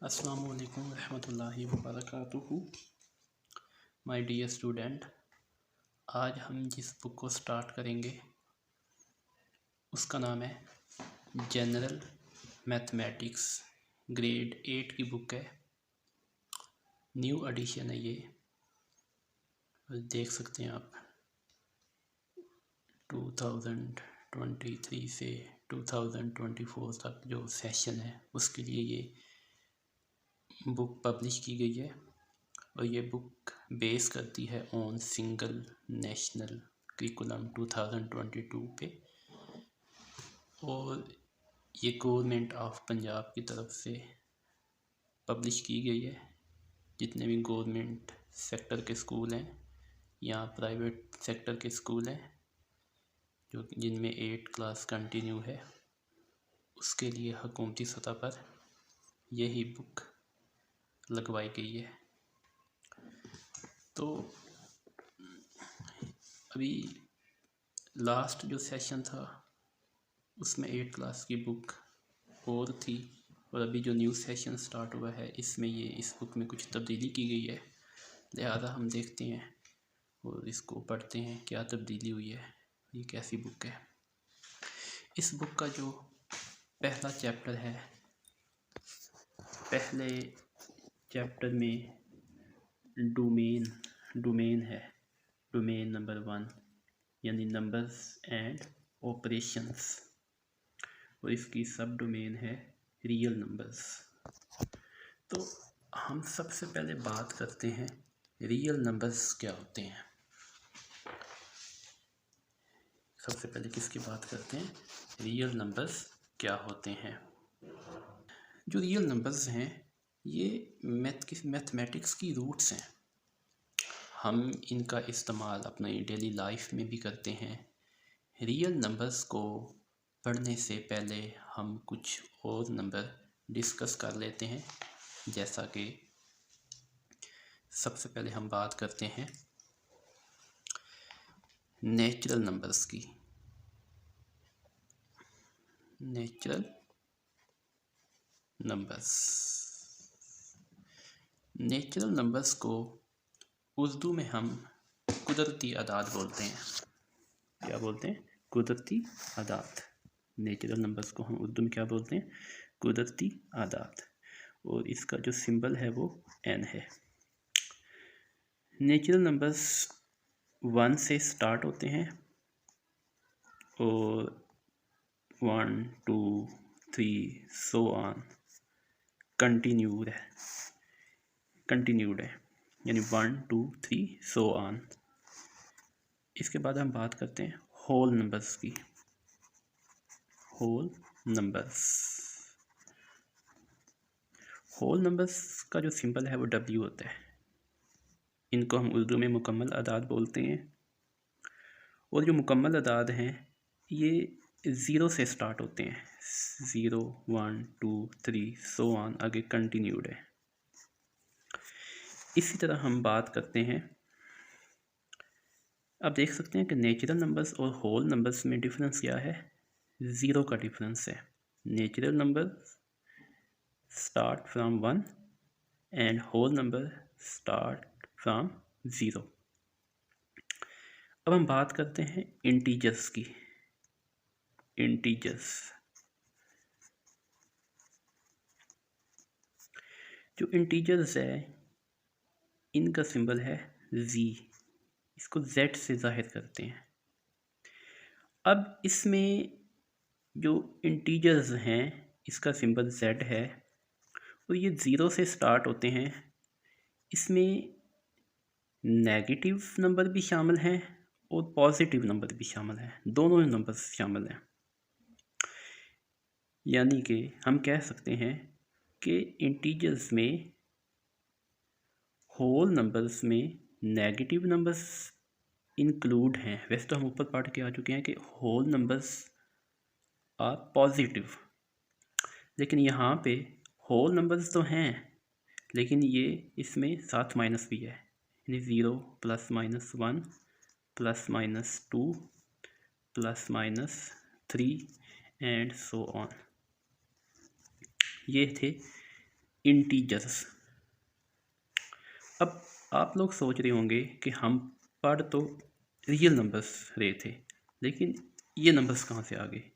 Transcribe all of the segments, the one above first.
अस्सलामु अलैकुम रहमतुल्लाहि व बरकातुहू। माय डियर स्टूडेंट, आज हम जिस बुक को स्टार्ट करेंगे उसका नाम है जनरल मैथमेटिक्स। ग्रेड 8 की बुक है, न्यू एडिशन है ये। देख सकते हैं आप 2023 से 2024 तक जो सेशन है उसके लिए ये बुक पब्लिश की गई है और ये बुक बेस करती है ऑन सिंगल नेशनल करिकुलम 2022 पे और ये गवर्नमेंट ऑफ पंजाब की तरफ से पब्लिश की गई है। जितने भी गवर्नमेंट सेक्टर के स्कूल हैं या प्राइवेट सेक्टर के स्कूल हैं जो जिनमें 8 क्लास कंटिन्यू है उसके लिए हुकूमती सतह पर यही बुक लगवाई गई है। तो अभी लास्ट जो सेशन था उसमें 8 क्लास की बुक और थी और अभी जो न्यू सेशन स्टार्ट हुआ है इसमें इस बुक में कुछ तब्दीली की गई है। लिहाजा हम देखते हैं और इसको पढ़ते हैं क्या तब्दीली हुई है, ये कैसी बुक है। इस बुक का जो पहला चैप्टर है, पहले चैप्टर में डोमेन है, डोमेन नंबर 1 यानी नंबर्स एंड ऑपरेशंस, और इसकी सब डोमेन है रियल नंबर्स। तो हम सबसे पहले बात करते हैं रियल नंबर्स क्या होते हैं। सबसे पहले किसकी बात करते हैं, रियल नंबर्स क्या होते हैं। जो रियल नंबर्स हैं ये मैथमेटिक्स की रूट्स हैं। हम इनका इस्तेमाल अपनी डेली लाइफ में भी करते हैं। रियल नंबर्स को पढ़ने से पहले हम कुछ और नंबर डिस्कस कर लेते हैं। जैसा कि सबसे पहले हम बात करते हैं नेचुरल नंबर्स की। नेचुरल नंबर्स को उर्दू में हम कुदरती अदाद बोलते हैं। क्या बोलते हैं? कुदरती अदाद। नेचुरल नंबर्स को हम उर्दू में क्या बोलते हैं? कुदरती अदाद। और इसका जो सिंबल है वो n है। नेचुरल नंबर्स 1 से स्टार्ट होते हैं और 1 2 3 सो ऑन कंटिन्यूड है यानी 1 2 3 सो ऑन। इसके बाद हम बात करते हैं होल नंबर्स की। होल नंबर्स का जो सिंबल है वो W होता है। इनको हम उर्दू में मुकम्मल अदाद बोलते हैं। और जो मुकम्मल अदाद हैं ये 0 से स्टार्ट होते हैं। 0 1 2 3 सो ऑन, आगे कंटिन्यूड है। इसी तरह हम बात करते हैं, अब देख सकते हैं कि नेचुरल नंबर्स और होल नंबर्स में डिफरेंस क्या है? 0 का डिफरेंस है। Natural number start from 1 and whole number start from 0। अब हम बात करते हैं इंटीजर्स की। जो इंटीजर्स है इनका सिंबल है Z, इसको Z से जाहिर करते हैं। अब इसमें जो इंटीजर्स हैं इसका सिंबल Z है और ये 0 से स्टार्ट होते हैं। इसमें नेगेटिव नंबर भी शामिल हैं और पॉजिटिव नंबर भी शामिल हैं, दोनों नंबर शामिल हैं। यानी कि हम कह सकते हैं कि इंटीजर्स में, होल नंबर्स में नेगेटिव नंबर्स इंक्लूड हैं। वैसे तो हम ऊपर पढ़ के आ चुके हैं कि होल नंबर्स आर पॉजिटिव, लेकिन यहाँ पे होल नंबर्स तो हैं लेकिन ये इसमें साथ माइनस भी है, यानी 0 plus minus 1 plus minus 2 plus minus 3 and so on. ये थे इंटीजर्स। अब आप लोग सोच रहे होंगे कि हम पढ़ तो रियल नंबर्स रहे थे, लेकिन ये नंबर्स कहाँ से आ गए।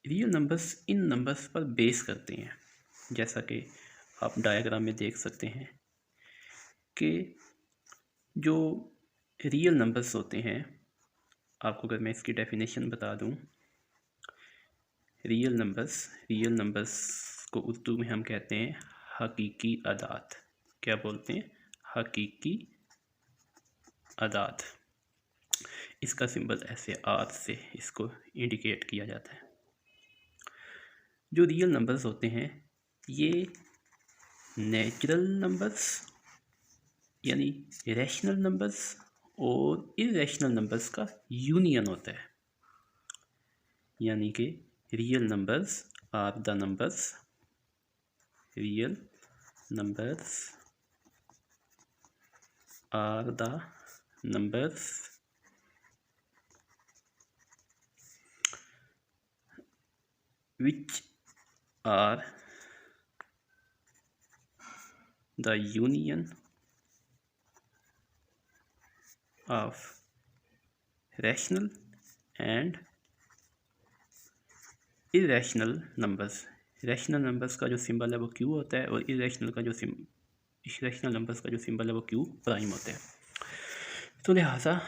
रियल नंबर्स इन नंबर्स पर बेस करते हैं, जैसा कि आप डायग्राम में देख सकते हैं कि जो रियल नंबर्स होते हैं, आपको अगर मैं इसकी डेफिनेशन बता दूं, रियल नंबर्स को उर्दू में हम कहते हैं हकीकी अदाद। क्या बोलते हैं? हकीकी अदाद। इसका सिंबल ऐसे आर से इसको इंडिकेट किया जाता है। जो रियल नंबर्स होते हैं ये नेचुरल नंबर्स यानी रैशनल नंबर्स और इरेशनल नंबर्स का यूनियन होता है। यानी कि real numbers are the numbers, real numbers are the numbers which are the union of rational and irrational numbers। Rational numbers का जो सिंबल है वो क्यू होता है और इरेशनल नंबर्स का जो सिंबल है वो क्यू प्राइम होता है। तो लिहाजा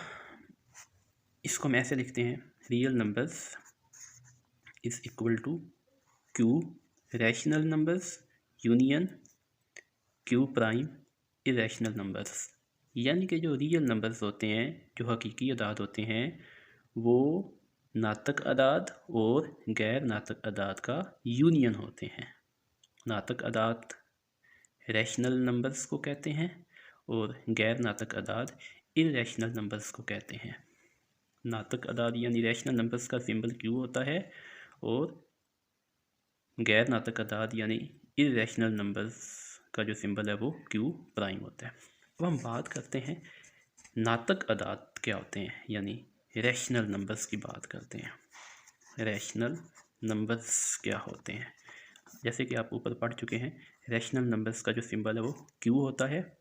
इसको हम ऐसे लिखते हैं, real numbers is equal to Q rational numbers union Q prime irrational numbers. यानी कि जो रियल नंबर्स होते हैं, जो हकीकी अदाद होते हैं, वो नातक अदाद और गैर नातक अदाद का यूनियन होते हैं। नातक अदाद रैशनल नंबर्स को कहते हैं और गैर नातक अदाद इरेशनल नंबर्स को कहते हैं। नातक अदाद यानी रैशनल नंबर्स का सिंबल क्यू होता है और गैर नातक अदाद यानी इरेशनल नंबर्स का जो सिंबल है वो क्यू प्राइम होता है। अब हम बात करते हैं नातक अदाद क्या होते हैं, यानी रैशनल नंबर्स की बात करते हैं। रैशनल नंबर्स क्या होते हैं? जैसे कि आप ऊपर पढ़ चुके हैं, रैशनल नंबर्स का जो सिंबल है वो क्यू होता है।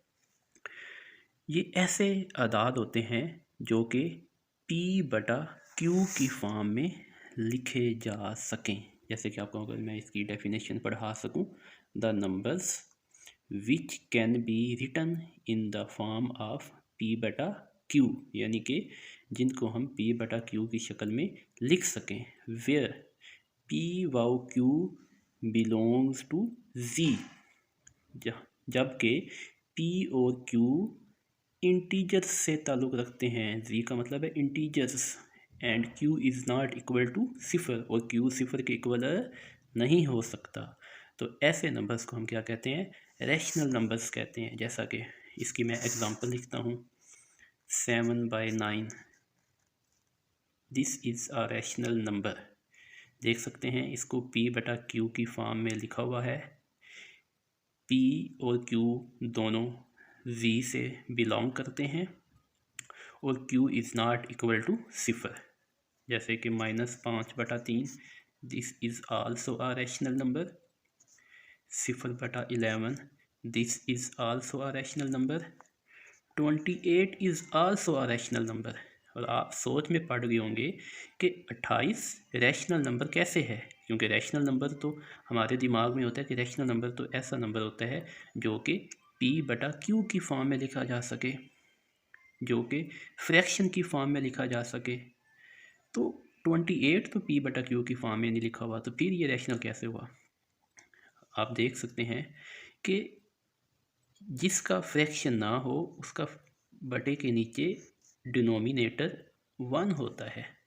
ये ऐसे अदाद होते हैं जो कि पी बटा क्यू की फॉर्म में लिखे जा सकें। जैसे कि आपको अगर मैं इसकी डेफिनेशन पढ़ा सकूं, the numbers which can be written in the form of P बटा क्यू, यानी कि जिनको हम पी बटा क्यू की शक्ल में लिख सकें, वेयर पी वाउ क्यू बिलोंग्स टू जी, जबकि पी और क्यू इंटीजर्स से ताल्लुक़ रखते हैं। जी का मतलब है integers, and Q is not equal to सिफर, और क्यू सिफर के इक्वल नहीं हो सकता। तो ऐसे नंबर्स को हम क्या कहते हैं? रैशनल नंबर्स कहते हैं। जैसा कि इसकी मैं एग्जांपल लिखता हूँ, 7/9 this is a rational number. देख सकते हैं इसको पी बटा क्यू की फॉर्म में लिखा हुआ है। पी और क्यू दोनों जी से बिलोंग करते हैं और Q is not equal to सिफर। जैसे कि -5/3 this is also a rational number. 0/11 this is also a rational number. 28 is also a rational number. और आप सोच में पड़ गए होंगे कि 28 रैशनल नंबर कैसे है, क्योंकि रैशनल नंबर तो हमारे दिमाग में होता है कि रैशनल नंबर तो ऐसा नंबर होता है जो कि पी बटा क्यू की फॉर्म में लिखा जा सके, जो कि फ्रैक्शन की फॉर्म में लिखा जा सके। तो 28 तो पी बटा क्यू की फॉर्म में नहीं लिखा हुआ, तो फिर ये रैशनल कैसे हुआ? आप देख सकते हैं कि जिसका फ्रैक्शन ना हो उसका बटे के नीचे डिनोमिनेटर 1 होता है।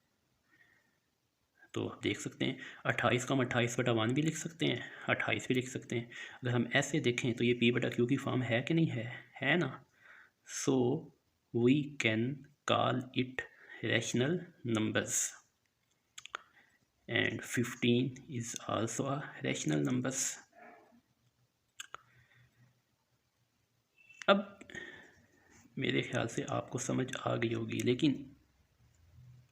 तो आप देख सकते हैं 28 को हम 28/1 भी लिख सकते हैं, 28 भी लिख सकते हैं। अगर हम ऐसे देखें तो ये पी बटा क्यू की फॉर्म है कि नहीं है ना। So we can call it rational numbers and 15 is also a rational numbers. अब मेरे ख्याल से आपको समझ आ गई होगी, लेकिन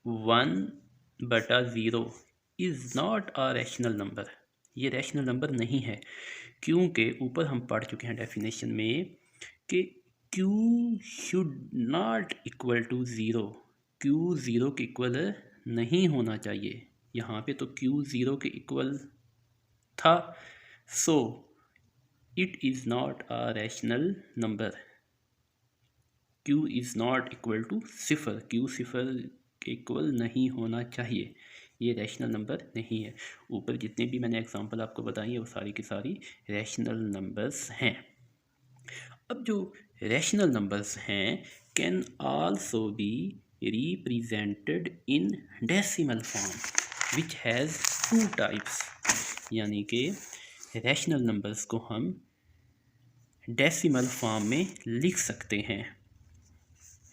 1/0 is not a rational number. ये रैशनल नंबर नहीं है, क्योंकि ऊपर हम पढ़ चुके हैं डेफिनेशन में कि Q should not equal to zero, Q zero के इक्वल नहीं होना चाहिए। यहाँ पे तो Q ज़ीरो के इक्वल था, so it is not a rational number. Q is not equal to सिफर, Q सिफर के इक्वल नहीं होना चाहिए, ये रैशनल नंबर नहीं है। ऊपर जितने भी मैंने एग्जांपल आपको बताई है वो सारी की सारी रैशनल नंबर्स हैं। अब जो रैशनल नंबर्स हैं can also be represented in decimal form which has two types, यानी कि रैशनल नंबर्स को हम डेसिमल फॉर्म में लिख सकते हैं।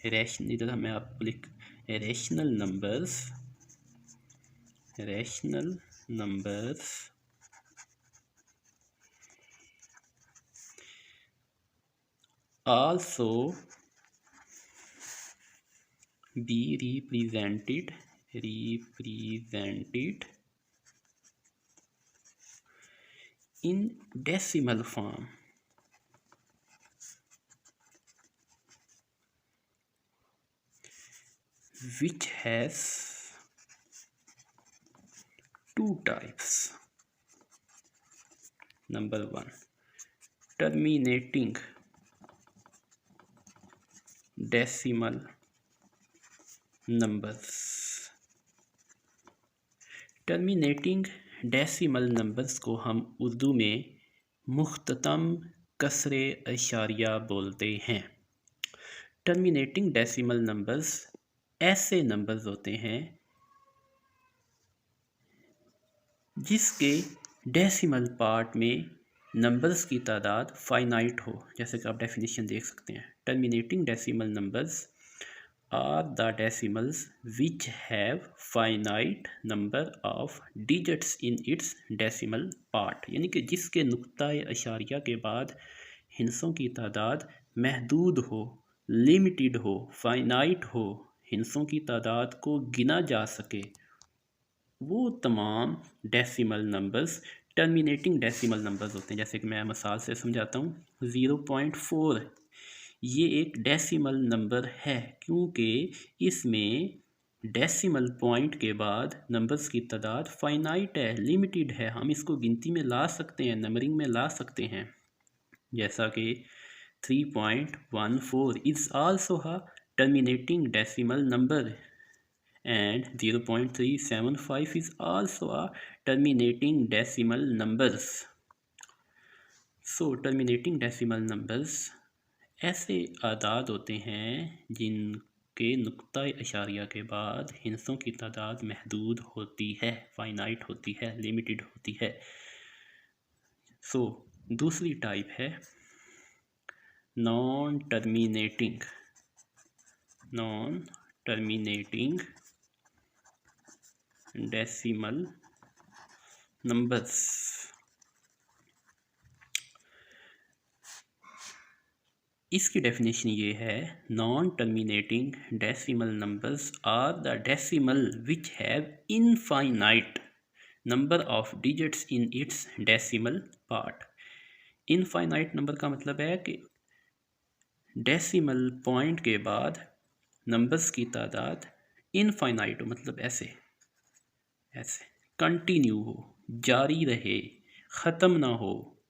इधर मैं आपको लिख rational numbers also be represented in decimal form which has two types. Number one, terminating decimal numbers. Terminating decimal numbers को हम उर्दू में मुख्ततम कसरे अशारिया बोलते हैं। टर्मिनेटिंग डेसिमल नंबर्स ऐसे नंबर्स होते हैं जिसके डेसिमल पार्ट में नंबर्स की तादाद फाइनाइट हो, जैसे कि आप डेफिनेशन देख सकते हैं। Terminating decimal numbers are the decimals which have finite number of digits in its decimal part, यानी कि जिसके नुक्ताए अशारिया के बाद हिंसों की तादाद महदूद हो, लिमिटेड हो, फाइनाइट हो, हिंसों की तादाद को गिना जा सके, वो तमाम decimal numbers terminating decimal numbers होते हैं। जैसे कि मैं मिसाल से समझाता हूँ, 0.4 ये एक डेसिमल नंबर है क्योंकि इसमें डेसिमल पॉइंट के बाद नंबर्स की तादाद फाइनाइट है, लिमिटेड है, हम इसको गिनती में ला सकते हैं, नंबरिंग में ला सकते हैं। जैसा कि 3.14 is also a terminating decimal number and 0.375 is also a terminating decimal numbers. So terminating decimal numbers ऐसे आदाद होते हैं जिनके नुक्ता इशारिया के बाद हिंसों की तादाद महदूद होती है, फाइनाइट होती है, लिमिटेड होती है। सो दूसरी टाइप है नॉन टर्मिनेटिंग डेसिमल नंबर्स। इसकी डेफिनेशन ये है, non terminating decimal numbers are the decimal which have infinite number of digits in its decimal part. Infinite number का मतलब है कि डेसिमल पॉइंट के बाद नंबर्स की तादाद इनफाइनाइट हो, मतलब ऐसे कंटिन्यू हो, जारी रहे, ख़त्म ना हो,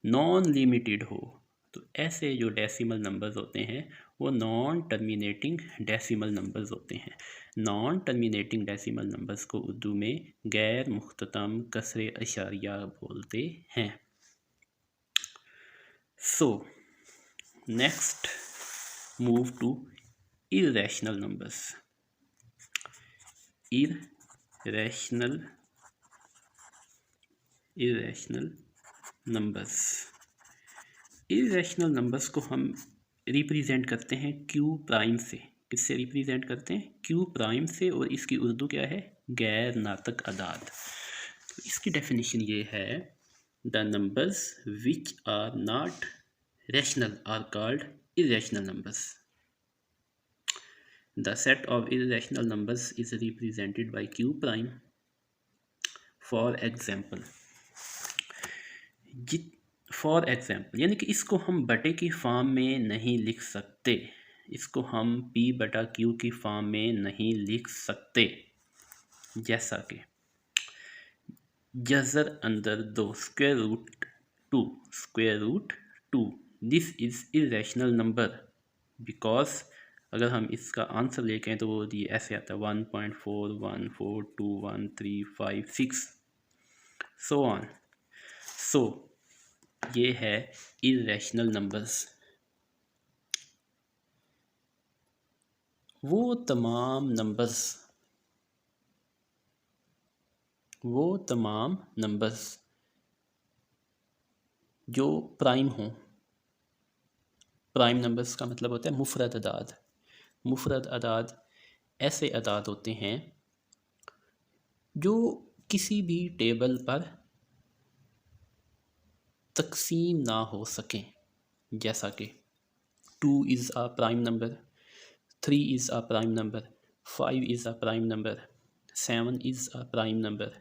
नॉन लिमिटेड हो। तो ऐसे जो डेसिमल नंबर्स होते हैं वो नॉन टर्मिनेटिंग डेसिमल नंबर्स होते हैं। नॉन टर्मिनेटिंग डेसिमल नंबर्स को उर्दू में गैर मुख्ततम कसरे अशारिया बोलते हैं। So next move to irrational numbers. Irrational numbers, irrational numbers को हम रिप्रेजेंट करते हैं क्यू प्राइम से। किससे रिप्रेजेंट करते हैं? क्यू प्राइम से, और इसकी उर्दू क्या है? गैर नातक अदाद। तो इसकी डेफिनेशन ये है, the numbers which are not rational are called irrational numbers. The set of irrational numbers is represented by Q prime. For example, जित फॉर एग्जाम्पल, यानी कि इसको हम बटे की फॉर्म में नहीं लिख सकते, इसको हम P बटा Q की फॉर्म में नहीं लिख सकते। जैसा कि जज़र अंदर 2 square root two this is irrational number because अगर हम इसका आंसर लेके तो वो ये ऐसे आता है 1.41421356 सो ऑन। सो ये है इरेशनल नंबर्स। वो तमाम नंबर्स जो प्राइम हों, प्राइम नंबर्स का मतलब होता है मुफरद अदाद। मुफरद अदाद ऐसे अदाद होते हैं जो किसी भी टेबल पर तकसीम ना हो सकें, जैसा कि 2 is a prime number, 3 is a prime number, 5 is a prime number, 7 is a prime number,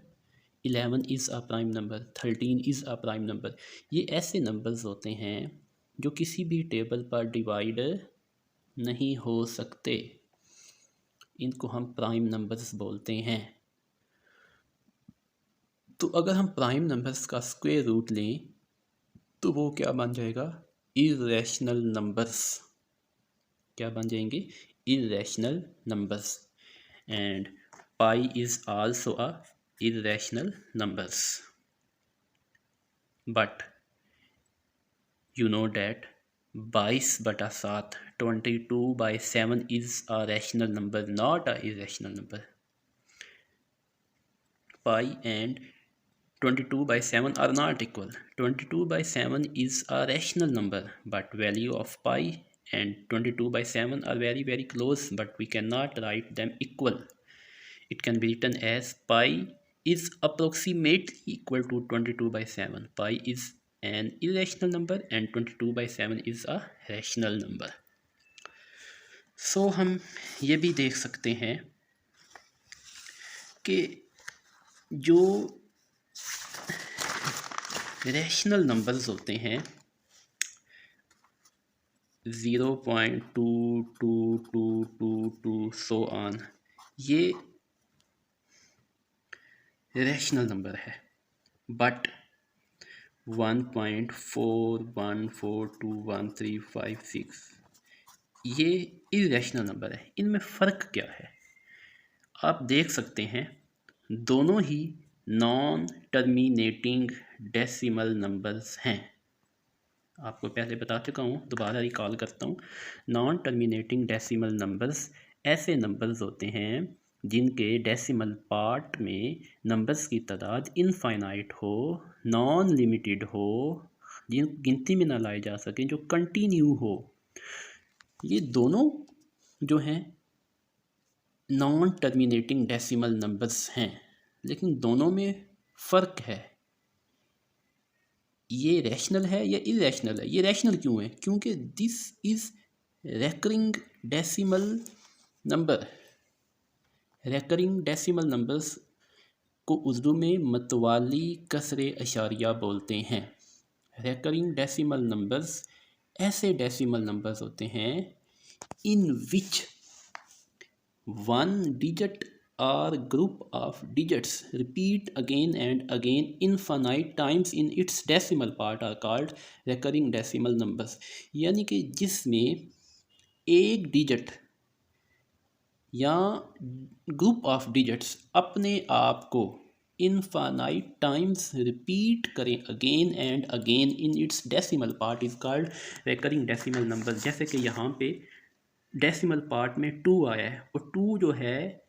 11 is a prime number, 13 is a prime number. ये ऐसे नंबर्स होते हैं जो किसी भी टेबल पर डिवाइड नहीं हो सकते, इनको हम प्राइम नंबर्स बोलते हैं। तो अगर हम प्राइम नंबर्स का स्क्वायर रूट लें तो वो क्या बन जाएगा? Irrational numbers. क्या बन जाएंगे? Irrational numbers. And pi is also a irrational numbers, but you know that 22/7 22/7 is a rational number, not a irrational number. Pi and 22/7 are not equal. 22/7 is a rational number, but value of pi and 22/7 are very very close, but we cannot write them equal. It can be written as pi is approximately equal to 22/7. Pi is an irrational number and 22/7 is a rational number. हम ये भी देख सकते हैं कि जो rational numbers होते हैं 0.2222 सो ऑन, ये रैशनल नंबर है, बट 1.41421356 ये इरेशनल नंबर है। इनमें फ़र्क क्या है? आप देख सकते हैं दोनों ही नॉन टर्मिनेटिंग डेसिमल नंबर्स हैं। आपको पहले बता चुका हूँ, दोबारा रिकॉल करता हूँ। नॉन टर्मिनेटिंग डेसिमल नंबर्स ऐसे नंबर्स होते हैं जिनके डेसिमल पार्ट में नंबर्स की तादाद इनफाइनाइट हो, नॉन लिमिटेड हो, जिन गिनती में ना लाए जा सकें, जो कंटिन्यू हो। ये दोनों जो हैं नॉन टर्मिनेटिंग डेसिमल नंबर्स हैं, लेकिन दोनों में फ़र्क है। ये रैशनल है या इरेशनल है? ये रैशनल क्यों है? क्योंकि this is recurring decimal number. Recurring decimal numbers को उर्दू में मतवाली कसरे अशारिया बोलते हैं। रेकरिंग डेसिमल नंबर्स ऐसे डेसिमल नंबर्स होते हैं इन विच one digit or group of digits repeat again and again infinite times in its decimal part are called recurring decimal numbers। यानी कि जिसमें एक डिजिट या ग्रुप ऑफ डिजिट्स अपने आप को इनफाइनाइट टाइम्स रिपीट करें again and again in its decimal part is called recurring decimal numbers। जैसे कि यहाँ पे डेसिमल पार्ट में 2 आया है और 2 जो है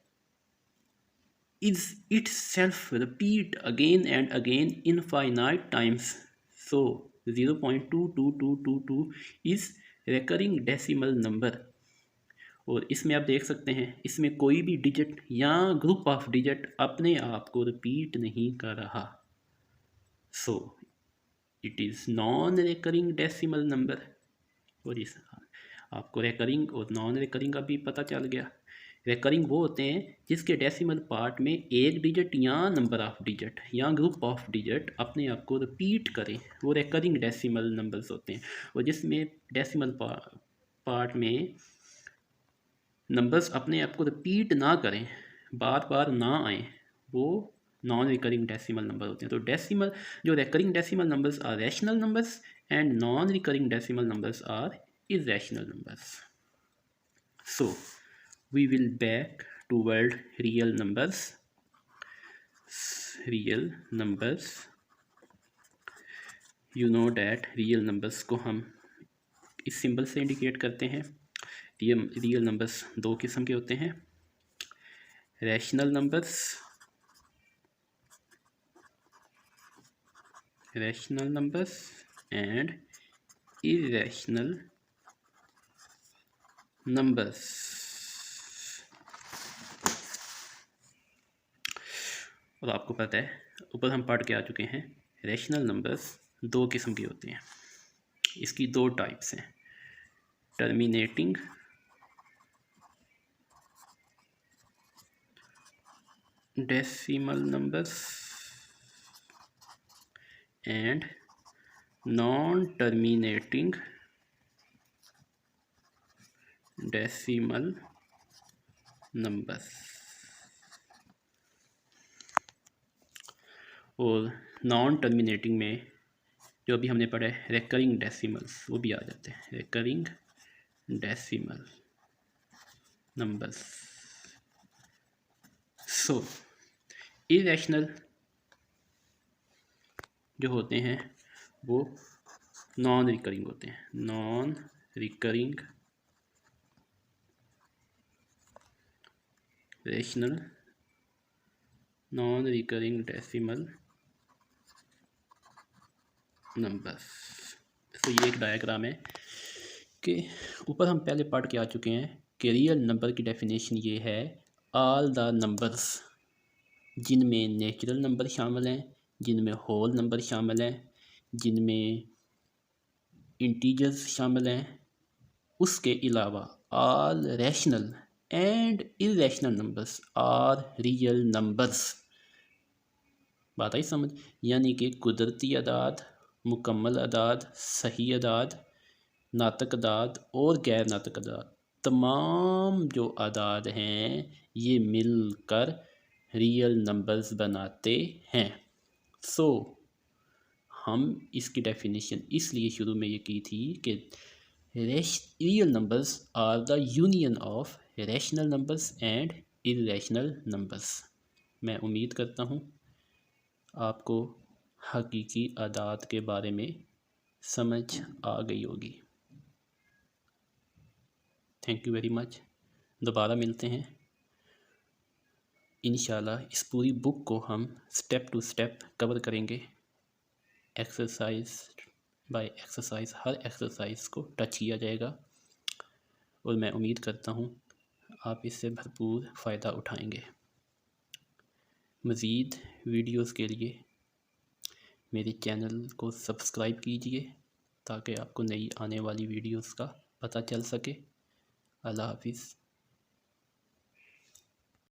is it self repeat again and again infinite times, so 0.2222 is recurring decimal number. और इसमें आप देख सकते हैं इसमें कोई भी डिजिट या ग्रुप ऑफ डिजिट अपने आप को रिपीट नहीं कर रहा, सो it is non recurring decimal number. और इस आपको रिकरिंग और नॉन रिकरिंग का भी पता चल गया। रिकरिंग वो होते हैं जिसके डेसिमल पार्ट में एक डिजिट या नंबर ऑफ डिजिट या ग्रुप ऑफ डिजिट अपने आप को रिपीट करें, वो रिकरिंग डेसिमल नंबर्स होते हैं। और जिसमें डेसिमल पार्ट में नंबर्स अपने आप को रिपीट ना करें, बार बार ना आए, वो नॉन रिकरिंग डेसिमल नंबर होते हैं। तो डेसिमल जो recurring decimal numbers are rational numbers and non recurring decimal numbers are irrational numbers. So we will back toward real numbers. Real numbers, you know that real numbers को हम इस symbol से indicate करते हैं। Real numbers दो किस्म के होते हैं, rational numbers and irrational numbers. और आपको पता है ऊपर हम पढ़ के आ चुके हैं, रैशनल नंबर्स दो किस्म के होते हैं, इसकी दो टाइप्स हैं, terminating decimal numbers and non terminating decimal numbers. और नॉन टर्मिनेटिंग में जो अभी हमने पढ़ा है रिकरिंग डेसिमल्स, वो भी आ जाते हैं, रिकरिंग डेसिमल नंबर्स। सो इरेशनल जो होते हैं वो नॉन रिकरिंग होते हैं, non recurring rational non recurring decimal numbers. तो ये एक डायग्राम है कि ऊपर हम पहले पढ़ के आ चुके हैं कि रियल नंबर की डेफिनेशन ये है, ऑल द नंबर्स जिनमें नेचुरल नंबर शामिल हैं, जिनमें होल नंबर शामिल हैं, जिनमें इंटीजर्स शामिल हैं, उसके अलावा all rational and irrational numbers are real numbers. बात आई समझ? यानी कि कुदरती अदाद, मुकम्मल अदाद, सही अदाद, नातक अदाद और गैर नातक अदाद, तमाम जो अदाद हैं ये मिलकर रियल नंबर्स बनाते हैं। सो हम इसकी डेफिनेशन इसलिए शुरू में ये की थी कि real numbers are the union of rational numbers and irrational numbers. मैं उम्मीद करता हूँ आपको हकीकी अदाद के बारे में समझ आ गई होगी। Thank you very much. दोबारा मिलते हैं इंशाल्लाह। इस पूरी बुक को हम स्टेप टू स्टेप कवर करेंगे, exercise by exercise, her exercise को टच किया जाएगा और मैं उम्मीद करता हूँ आप इससे भरपूर फ़ायदा उठाएंगे। मज़ीद वीडियोस के लिए मेरे चैनल को सब्सक्राइब कीजिए ताकि आपको नई आने वाली वीडियोस का पता चल सके। अल्लाह हाफिज़।